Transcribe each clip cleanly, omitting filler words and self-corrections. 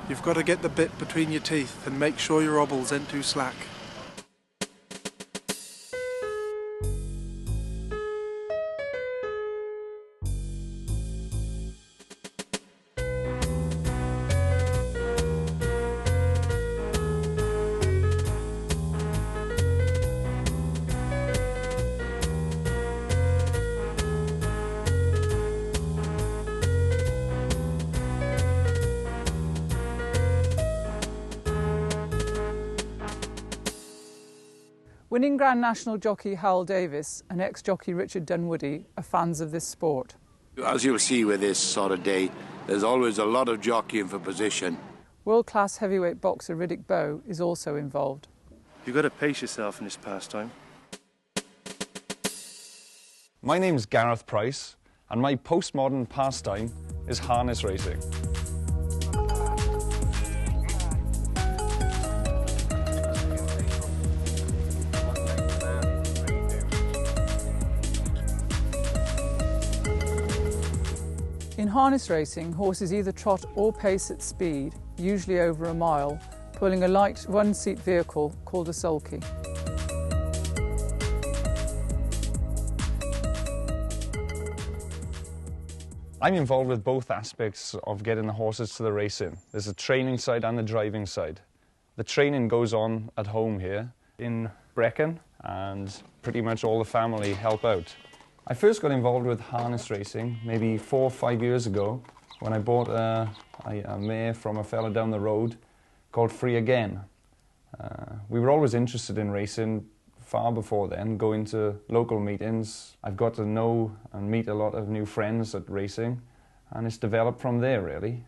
You've got to get the bit between your teeth and make sure your hobbles ain't too slack. Winning Grand National jockey Howell Davis and ex-jockey Richard Dunwoody are fans of this sport. As you'll see with this sort of day, there's always a lot of jockeying for position. World-class heavyweight boxer Riddick Bowe is also involved. You've got to pace yourself in this pastime. My name's Gareth Price, and my postmodern pastime is harness racing. In harness racing, horses either trot or pace at speed, usually over a mile, pulling a light one-seat vehicle called a sulky. I'm involved with both aspects of getting the horses to the racing. There's the training side and the driving side. The training goes on at home here in Brecon, and pretty much all the family help out. I first got involved with harness racing maybe 4 or 5 years ago when I bought a mare from a fella down the road called Free Again. We were always interested in racing far before then, going to local meetings. I've got to know and meet a lot of new friends at racing, and it's developed from there really.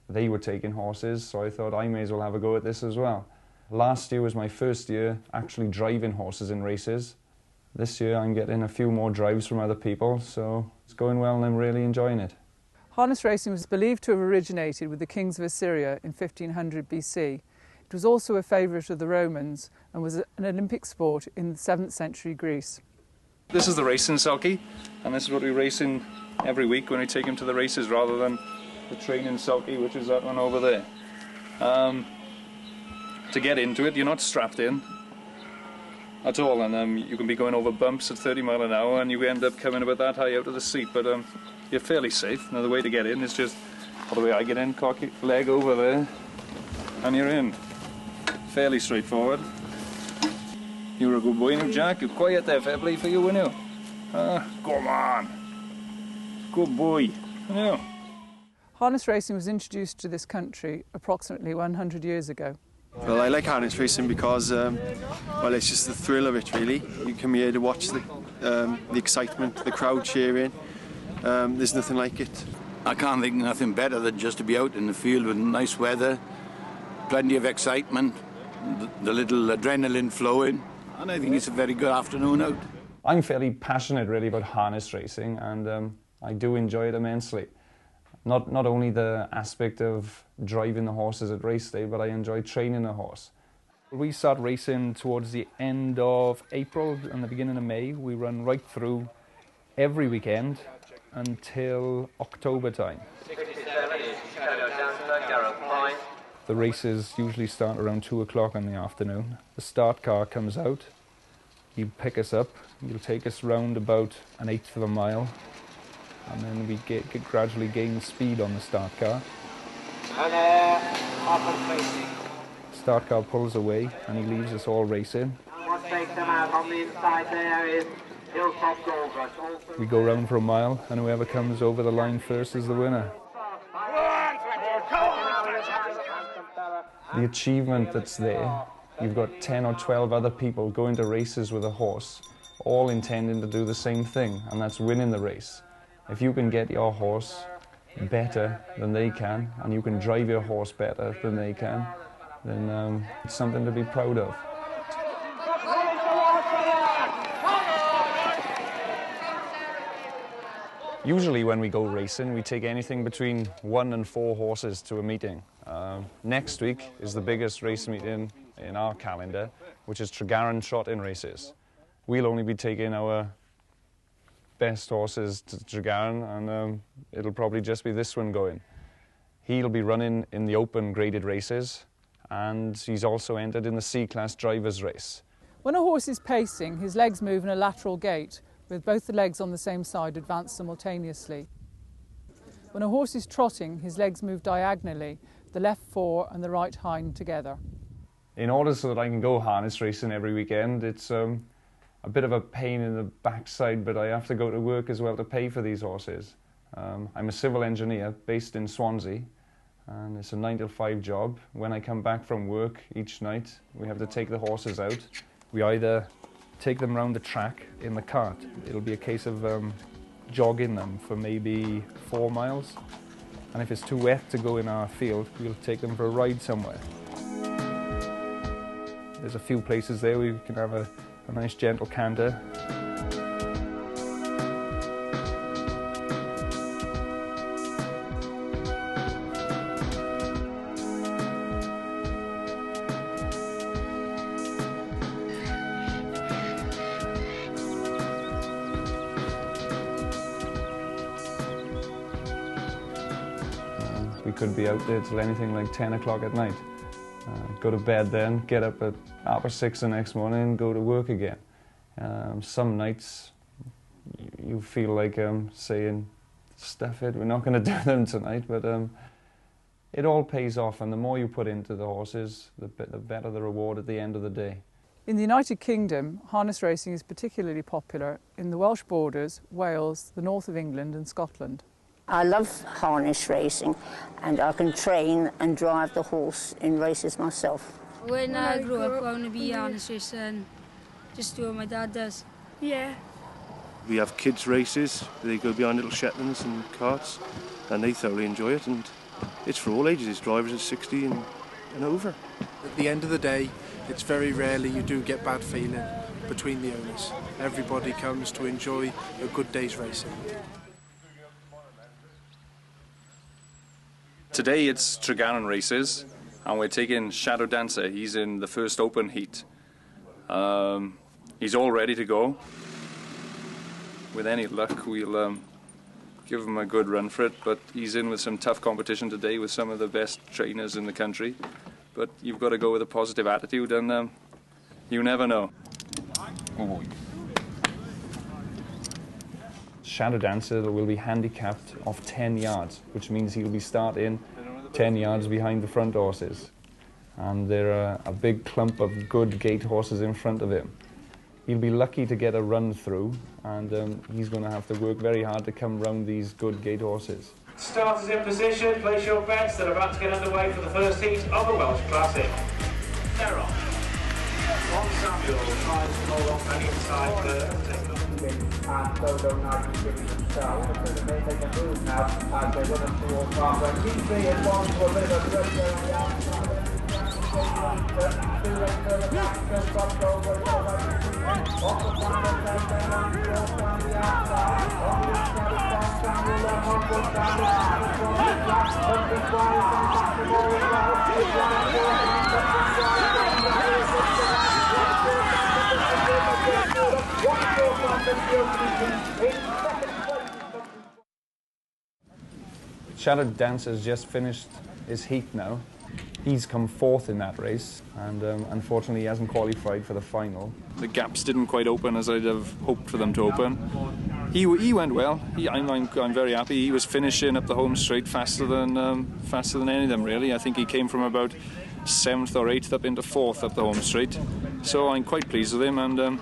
They were taking horses, so I thought I may as well have a go at this as well. Last year was my first year actually driving horses in races. This year I'm getting a few more drives from other people, so it's going well and I'm really enjoying it. Harness racing was believed to have originated with the kings of Assyria in 1500 BC. It was also a favourite of the Romans and was an Olympic sport in 7th century Greece. This is the racing sulky, and this is what we race in every week when we take him to the races, rather than the training sulky, which is that one over there. To get into it, you're not strapped in at all, and you can be going over bumps at 30 mile an hour and you end up coming about that high out of the seat, but you're fairly safe. Now the way to get in is just, the way I get in, cock your leg over there and you're in. Fairly straightforward. You were a good boy now, Jack. You're quiet there, fair play for you, weren't you? Come on. Good boy. Yeah. Harness racing was introduced to this country approximately 100 years ago. Well, I like harness racing because, well, it's just the thrill of it, really. You come here to watch the excitement, the crowd cheering. There's nothing like it. I can't think of nothing better than just to be out in the field with nice weather, plenty of excitement, the little adrenaline flowing, and I think it's a very good afternoon out. I'm fairly passionate really about harness racing, and I do enjoy it immensely. Not only the aspect of driving the horses at race day, but I enjoy training a horse. We start racing towards the end of April and the beginning of May. We run right through every weekend until October time. The races usually start around 2 o'clock in the afternoon. The start car comes out, you pick us up, you'll take us round about 1/8 of a mile, and then we gradually gain speed on the start car. Start car pulls away and he leaves us all racing. What takes them out on the inside there is Hilltop Gold. We go round for a mile, and whoever comes over the line first is the winner. The achievement that's there, you've got 10 or 12 other people going to races with a horse, all intending to do the same thing, and that's winning the race. If you can get your horse better than they can, and you can drive your horse better than they can, then it's something to be proud of. Usually when we go racing, we take anything between 1 and 4 horses to a meeting. Next week is the biggest race meeting in our calendar, which is Tregaron Trot-in races. We'll only be taking our best horses to Tregaron, and it'll probably just be this one going. He'll be running in the open graded races, and he's also entered in the C-Class drivers race. When a horse is pacing, his legs move in a lateral gait, with both the legs on the same side advanced simultaneously. When a horse is trotting, his legs move diagonally, the left fore and the right hind together. In order so that I can go harness racing every weekend, it's a bit of a pain in the backside, but I have to go to work as well to pay for these horses. I'm a civil engineer based in Swansea, and it's a 9 to 5 job. When I come back from work each night, we have to take the horses out. We either take them round the track in the cart. It'll be a case of jogging them for maybe 4 miles. And if it's too wet to go in our field, we'll take them for a ride somewhere. There's a few places there where we can have a nice gentle canter. We could be out there till anything like 10 o'clock at night. Go to bed then, get up at 6:30 the next morning and go to work again. Some nights you feel like saying, stuff it, we're not going to do them tonight, but it all pays off, and the more you put into the horses, the better the reward at the end of the day. In the United Kingdom, harness racing is particularly popular in the Welsh borders, Wales, the north of England and Scotland. I love harness racing, and I can train and drive the horse in races myself. When I grew up, I want to be a harness racer and just do what my dad does. Yeah. We have kids races, they go behind little Shetlands and carts, and they thoroughly enjoy it, and it's for all ages, it's drivers at 60 and over. At the end of the day, it's very rarely you do get bad feeling between the owners. Everybody comes to enjoy a good day's racing. Today it's Tregaron races, and we're taking Shadow Dancer. He's in the first open heat. He's all ready to go. With any luck, we'll give him a good run for it, but he's in with some tough competition today with some of the best trainers in the country. But you've got to go with a positive attitude, and you never know. Oh. Shadow Dancer will be handicapped off 10 yards, which means he'll be starting 10 yards behind the front horses. And there are a big clump of good gate horses in front of him. He'll be lucky to get a run through, and he's going to have to work very hard to come round these good gate horses. Starters in position, place your bets. They're about to get underway for the first heat of the Welsh Classic. They're on. One Samuel tries to hold off an inside the and Dodo now is giving themselves. So they take a move now as they run up towards halfway. Keith has gone for a bit of a break there on the outside. Two legs further back, just got over the off the final take, they run towards down the outside. On the inside of Don Samuel, then one goes down the side of the flat. But the Squire comes back to more as well. He's running forward, but the Squire Shadow Dancer's just finished his heat now. He's come fourth in that race, and unfortunately he hasn't qualified for the final. The gaps didn't quite open as I'd have hoped for them to open. He went well. I'm very happy. He was finishing up the home straight faster than any of them really. I think he came from about 7th or 8th up into 4th up the home straight. So I'm quite pleased with him, and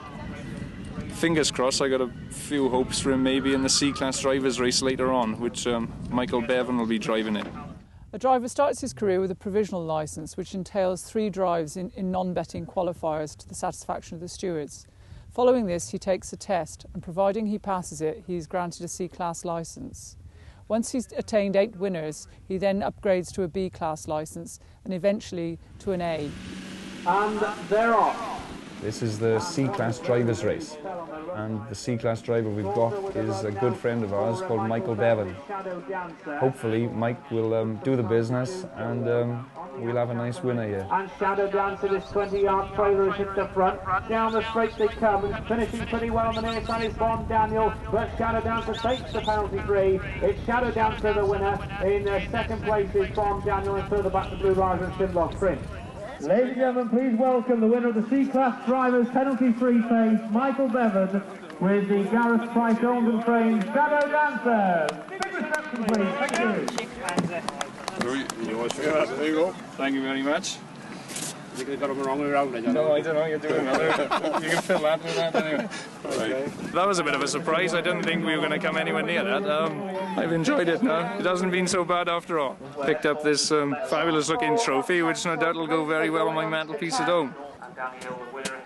fingers crossed I got a few hopes for him maybe in the C-Class drivers race later on, which Michael Bevan will be driving it. A driver starts his career with a provisional licence, which entails 3 drives in non-betting qualifiers to the satisfaction of the stewards. Following this, he takes a test, and providing he passes it, he is granted a C-Class licence. Once he's attained 8 winners, he then upgrades to a B-Class licence and eventually to an A. And they're off. This is the C-Class Drivers Race, and the C-Class driver we've got is a good friend of ours called Michael Bevan. Hopefully Mike will do the business and we'll have a nice winner here. And Shadow Dancer, this 20-yard trailer is at the front. Down the straight they come, and finishing pretty well on the near side is Von Daniel, but Shadow Dancer takes the penalty free. It's Shadow Dancer the winner. In second place is Von Daniel, and further back the Blue Rider and Simlock Print. Ladies and gentlemen, please welcome the winner of the C-Class Drivers penalty-free phase, Michael Bevan, with the Gareth Price owned and trained Shadow Dancer. Big reception, please. Thank you. There you go. Thank you very much. I think I got them the wrong way around. No, I don't know, you're doing another. You can fill that with that anyway. Right. That was a bit of a surprise. I didn't think we were going to come anywhere near that. I've enjoyed it now. It hasn't been so bad after all. Picked up this fabulous looking trophy, which no doubt will go very well on my mantelpiece at home. And Daniel, the winner